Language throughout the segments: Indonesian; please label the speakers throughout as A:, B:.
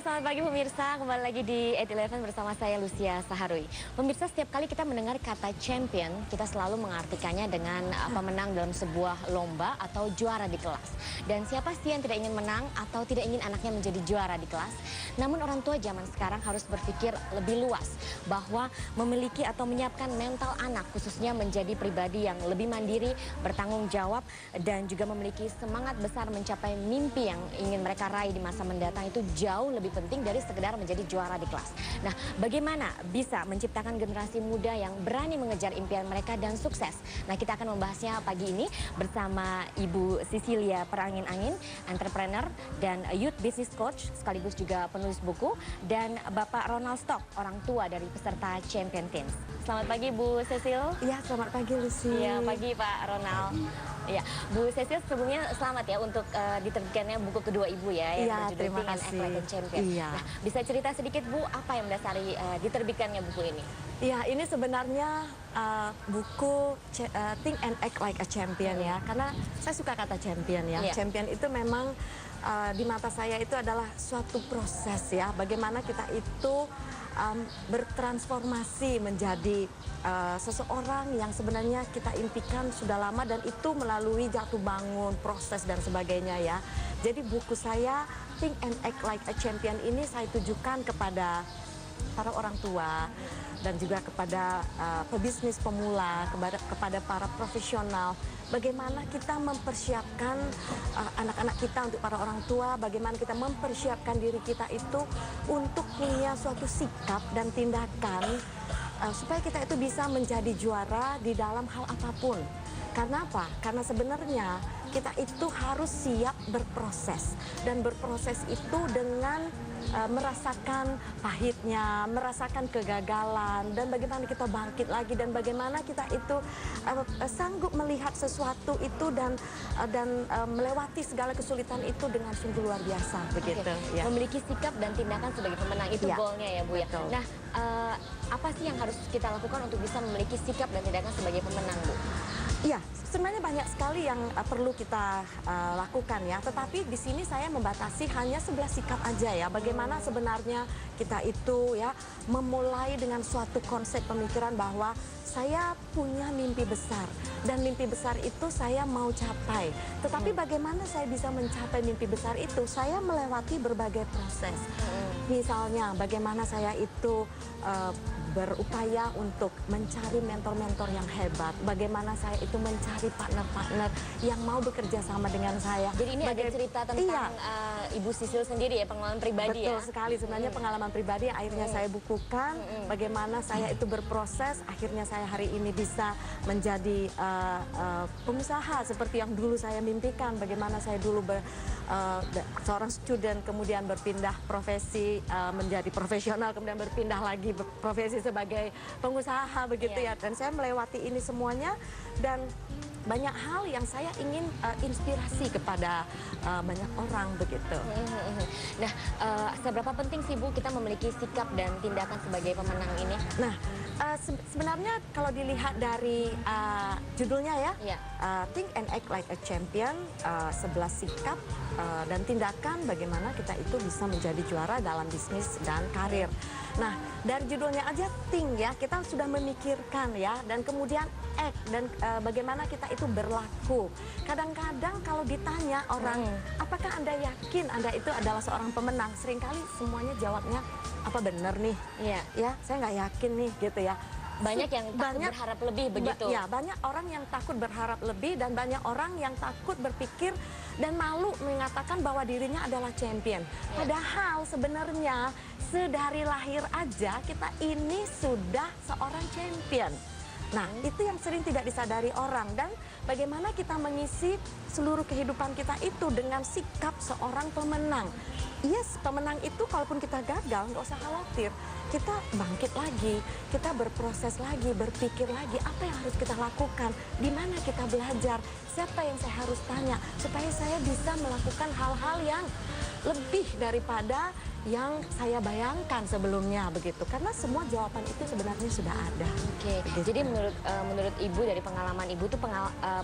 A: selamat pagi pemirsa. Kembali lagi di 811 bersama saya Lucia Saharwi. Pemirsa, setiap kali kita mendengar kata champion, kita selalu mengartikannya dengan pemenang dalam sebuah lomba atau juara di kelas. Dan siapa sih yang tidak ingin menang atau tidak ingin anaknya menjadi juara di kelas? Namun orang tua zaman sekarang harus berpikir lebih luas bahwa memiliki atau menyiapkan mental anak khususnya menjadi pribadi yang lebih mandiri, bertanggung jawab dan juga memiliki semangat besar mencapai mimpi yang ingin mereka raih di masa mendatang itu jauh lebih penting dari sekedar menjadi juara di kelas. Nah, bagaimana bisa menciptakan generasi muda yang berani mengejar impian mereka dan sukses? Nah, kita akan membahasnya pagi ini bersama Ibu Cecilia Perangin-Angin, entrepreneur dan youth business coach sekaligus juga penulis buku, dan Bapak Ronald Stock, orang tua dari peserta Champion Teens. Selamat pagi Bu Cecil.
B: Iya, selamat pagi Lucy.
A: Iya, pagi Pak Ronald. Iya, Bu Cecil sebelumnya selamat ya untuk diterbitkannya buku kedua Ibu ya yang berjudul
B: terima
A: Think and Act Like a Champion.
B: Iya.
A: Nah, bisa cerita sedikit Bu apa yang mendasari diterbitkannya buku ini?
B: Iya, ini sebenarnya buku Think and Act Like a Champion ya, karena saya suka kata champion ya.
A: Iya.
B: Champion itu memang di mata saya itu adalah suatu proses ya, bagaimana kita itu bertransformasi menjadi seseorang yang sebenarnya kita impikan sudah lama, dan itu melalui jatuh bangun, proses dan sebagainya ya. Jadi buku saya Think and Act Like a Champion ini saya tujukan kepada para orang tua dan juga kepada pebisnis pemula, kepada para profesional. Bagaimana kita mempersiapkan anak-anak kita, untuk para orang tua, bagaimana kita mempersiapkan diri kita itu untuk punya suatu sikap dan tindakan supaya kita itu bisa menjadi juara di dalam hal apapun. Karena apa? Karena sebenarnya kita itu harus siap berproses, dan berproses itu dengan merasakan pahitnya, merasakan kegagalan, dan bagaimana kita bangkit lagi, dan bagaimana kita itu sanggup melihat sesuatu itu dan melewati segala kesulitan itu dengan sungguh luar biasa begitu.
A: Okay.
B: Ya.
A: Memiliki sikap dan tindakan sebagai pemenang itu
B: Ya,
A: goalnya ya Bu ya.
B: betul.
A: Nah, apa sih yang harus kita lakukan untuk bisa memiliki sikap dan tindakan sebagai pemenang Bu?
B: Iya, sebenarnya banyak sekali yang perlu kita lakukan ya. Tetapi di sini saya membatasi hanya 11 sikap aja ya. Bagaimana sebenarnya kita itu ya memulai dengan suatu konsep pemikiran bahwa saya punya mimpi besar, dan mimpi besar itu saya mau capai. Tetapi bagaimana saya bisa mencapai mimpi besar itu? Saya melewati berbagai proses. Misalnya bagaimana saya itu berupaya untuk mencari mentor-mentor yang hebat. Bagaimana saya itu mencari partner-partner yang mau bekerja sama dengan saya.
A: Jadi ini ada cerita tentang Ibu Cecil sendiri ya, pengalaman pribadi.
B: Betul
A: ya?
B: sekali, sebenarnya pengalaman pribadi yang akhirnya saya bukukan. Bagaimana saya itu berproses, akhirnya saya hari ini bisa menjadi pengusaha seperti yang dulu saya mimpikan. Bagaimana saya dulu seorang student, kemudian berpindah profesi menjadi profesional, kemudian berpindah lagi profesi sebagai pengusaha begitu ya. Dan saya melewati ini semuanya, dan banyak hal yang saya ingin inspirasi kepada banyak orang begitu.
A: Nah, seberapa penting sih Bu kita memiliki sikap dan tindakan sebagai pemenang ini?
B: Nah, sebenarnya kalau dilihat dari judulnya ya, Think and Act Like a Champion, 11 sikap dan tindakan bagaimana kita itu bisa menjadi juara dalam bisnis dan karir. Nah, dari judulnya aja think ya, kita sudah memikirkan ya, dan kemudian act, dan bagaimana kita itu berlaku. Kadang-kadang kalau ditanya orang, apakah Anda yakin Anda itu adalah seorang pemenang? Seringkali semuanya jawabnya, apa benar nih?
A: Iya.
B: Ya, saya nggak yakin nih gitu ya.
A: Banyak yang takut berharap lebih begitu.
B: Ya, banyak orang yang takut berharap lebih, dan banyak orang yang takut berpikir dan malu mengatakan bahwa dirinya adalah champion. Padahal sebenarnya sedari lahir aja kita ini sudah seorang champion. Nah, itu yang sering tidak disadari orang, dan bagaimana kita mengisi seluruh kehidupan kita itu dengan sikap seorang pemenang. Yes, pemenang itu kalaupun kita gagal, nggak usah khawatir. Kita bangkit lagi, kita berproses lagi, berpikir lagi, apa yang harus kita lakukan, di mana kita belajar, siapa yang saya harus tanya, supaya saya bisa melakukan hal-hal yang lebih daripada yang saya bayangkan sebelumnya begitu. Karena semua jawaban itu sebenarnya sudah ada.
A: Oke,
B: Begitu.
A: jadi menurut Ibu dari pengalaman Ibu tuh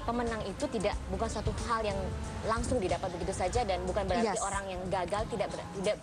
A: pemenang itu bukan satu hal yang langsung didapat begitu saja dan bukan berarti
B: Yes.
A: orang yang gagal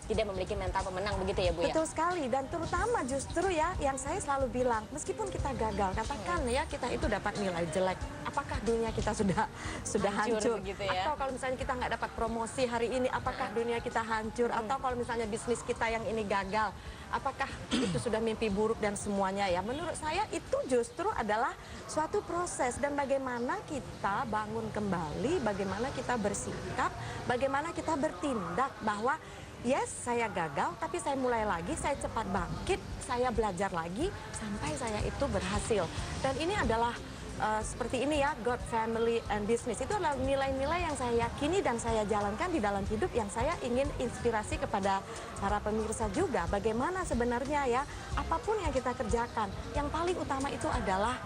A: tidak memiliki mental pemenang begitu ya Bu ya?
B: Betul sekali, dan terutama justru ya yang saya selalu bilang, meskipun kita gagal, katakan ya kita itu dapat nilai jelek, apakah dunia kita sudah
A: Hancur
B: hancur?
A: begitu ya?
B: Atau kalau misalnya kita nggak dapat promosi hari ini, apakah dunia kita hancur? Atau kalau misalnya bisnis kita yang ini gagal, apakah itu sudah mimpi buruk dan semuanya ya? Menurut saya itu justru adalah suatu proses, dan bagaimana kita bangun kembali, bagaimana kita bersikap, bagaimana kita bertindak bahwa yes, saya gagal, tapi saya mulai lagi, saya cepat bangkit, saya belajar lagi sampai saya itu berhasil. Dan ini adalah seperti ini ya, God, Family, and Business. Itu adalah nilai-nilai yang saya yakini dan saya jalankan di dalam hidup, yang saya ingin inspirasi kepada para pemirsa juga. Bagaimana sebenarnya ya, apapun yang kita kerjakan, yang paling utama itu adalah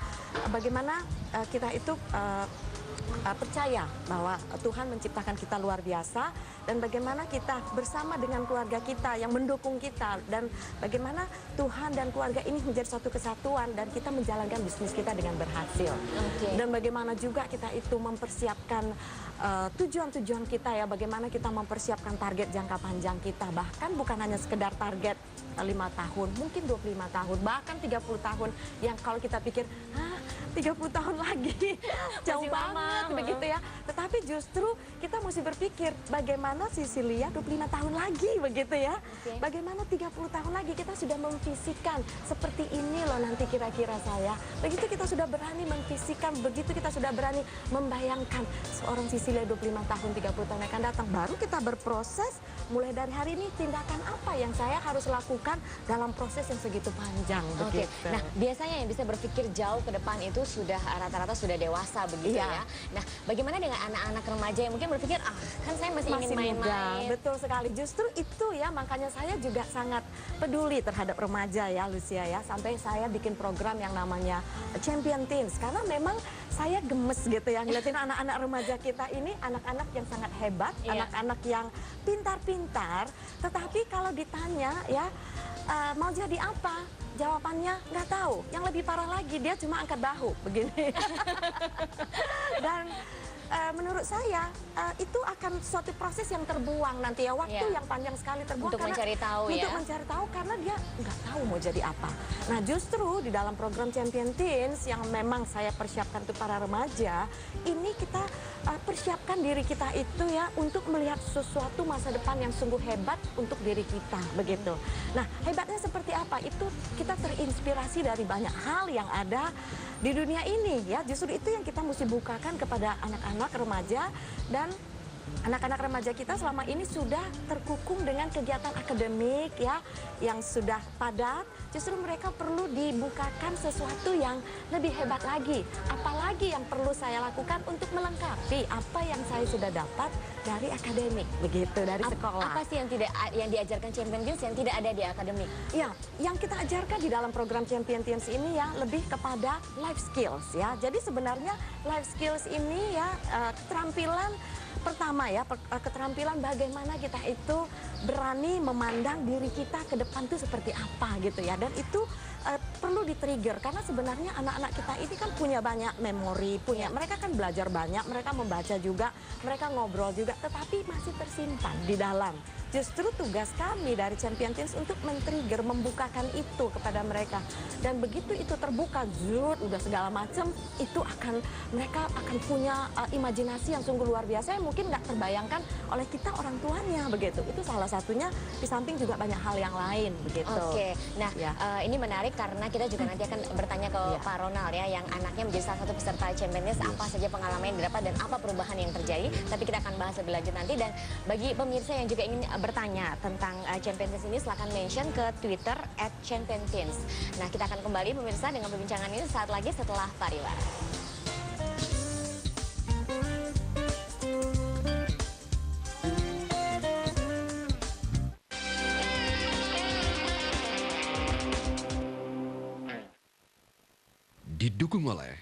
B: bagaimana kita itu percaya bahwa Tuhan menciptakan kita luar biasa, dan bagaimana kita bersama dengan keluarga kita yang mendukung kita, dan bagaimana Tuhan dan keluarga ini menjadi suatu kesatuan dan kita menjalankan bisnis kita dengan berhasil. Dan bagaimana juga kita itu mempersiapkan tujuan-tujuan kita ya, bagaimana kita mempersiapkan target jangka panjang kita, bahkan bukan hanya sekedar target 5 tahun, mungkin 25 tahun, bahkan 30 tahun, yang kalau kita pikir 30 tahun lagi jauh banget begitu ya. Tetapi justru kita mesti berpikir bagaimana Sisilia 25 tahun lagi begitu ya. Bagaimana 30 tahun lagi kita sudah memvisikan seperti ini loh nanti kira-kira saya. Begitu kita sudah berani memvisikan, begitu kita sudah berani membayangkan seorang Sisilia 25 tahun, 30 tahun akan datang, baru kita berproses mulai dari hari ini, tindakan apa yang saya harus lakukan dalam proses yang segitu panjang begitu.
A: Nah, biasanya yang bisa berpikir jauh ke depan itu sudah rata-rata sudah dewasa begitu ya. Nah, bagaimana dengan anak-anak remaja yang mungkin berpikir, kan saya masih ingin main-main.
B: Betul sekali. Justru itu ya, makanya saya juga sangat peduli terhadap remaja ya, Lucia ya. Sampai saya bikin program yang namanya Champion Teens, karena memang saya gemes gitu ya ngeliatin anak-anak remaja kita ini, anak-anak yang sangat hebat, anak-anak yang pintar-pintar, tetapi kalau ditanya ya mau jadi apa? Jawabannya nggak tahu. Yang lebih parah lagi, dia cuma angkat bahu begini. Dan menurut saya itu akan suatu proses yang terbuang nanti ya, waktu yang panjang sekali terbuang
A: untuk mencari tahu ya.
B: Untuk mencari tahu karena dia nggak tahu mau jadi apa. Nah, justru di dalam program Champion Teens yang memang saya persiapkan untuk para remaja, ini kita persiapkan diri kita itu ya untuk melihat sesuatu masa depan yang sungguh hebat untuk diri kita begitu. Nah, hebatnya seperti apa? Itu kita terinspirasi dari banyak hal yang ada di dunia ini ya. Justru itu yang kita mesti bukakan kepada anak-anak remaja, dan anak-anak remaja kita selama ini sudah terkukung dengan kegiatan akademik ya yang sudah padat. Justru mereka perlu dibukakan sesuatu yang lebih hebat lagi. Apalagi yang perlu saya lakukan untuk melengkapi apa yang saya sudah dapat dari akademik begitu, dari sekolah.
A: Apa sih yang diajarkan Champion Teens yang tidak ada di akademik?
B: Ya, yang kita ajarkan di dalam program Champion Teens ini ya lebih kepada life skills ya. Jadi sebenarnya life skills ini ya keterampilan pertama ya, keterampilan bagaimana kita itu berani memandang diri kita ke depan tuh seperti apa gitu ya. Dan itu perlu di-trigger karena sebenarnya anak-anak kita ini kan punya banyak memori, mereka kan belajar banyak, mereka membaca juga, mereka ngobrol juga, tetapi masih tersimpan di dalam. Justru tugas kami dari Champion Teens untuk men-trigger, membukakan itu kepada mereka. Dan begitu itu terbuka, udah segala macam, itu mereka akan punya imajinasi yang sungguh luar biasa yang mungkin nggak terbayangkan oleh kita orang tuanya begitu. Itu salah satunya, di samping juga banyak hal yang lain begitu.
A: Oke, nah ini menarik karena kita juga nanti akan bertanya ke Pak Ronald ya, yang anaknya menjadi salah satu peserta Champion Teens, apa saja pengalaman yang didapat dan apa perubahan yang terjadi. Tapi kita akan bahas lebih lanjut nanti. Dan bagi pemirsa yang juga ingin bertanya tentang Champion Teens ini, silahkan mention ke Twitter @championteens. Nah, kita akan kembali pemirsa dengan perbincangan ini saat lagi setelah pariwara.
C: Didukung oleh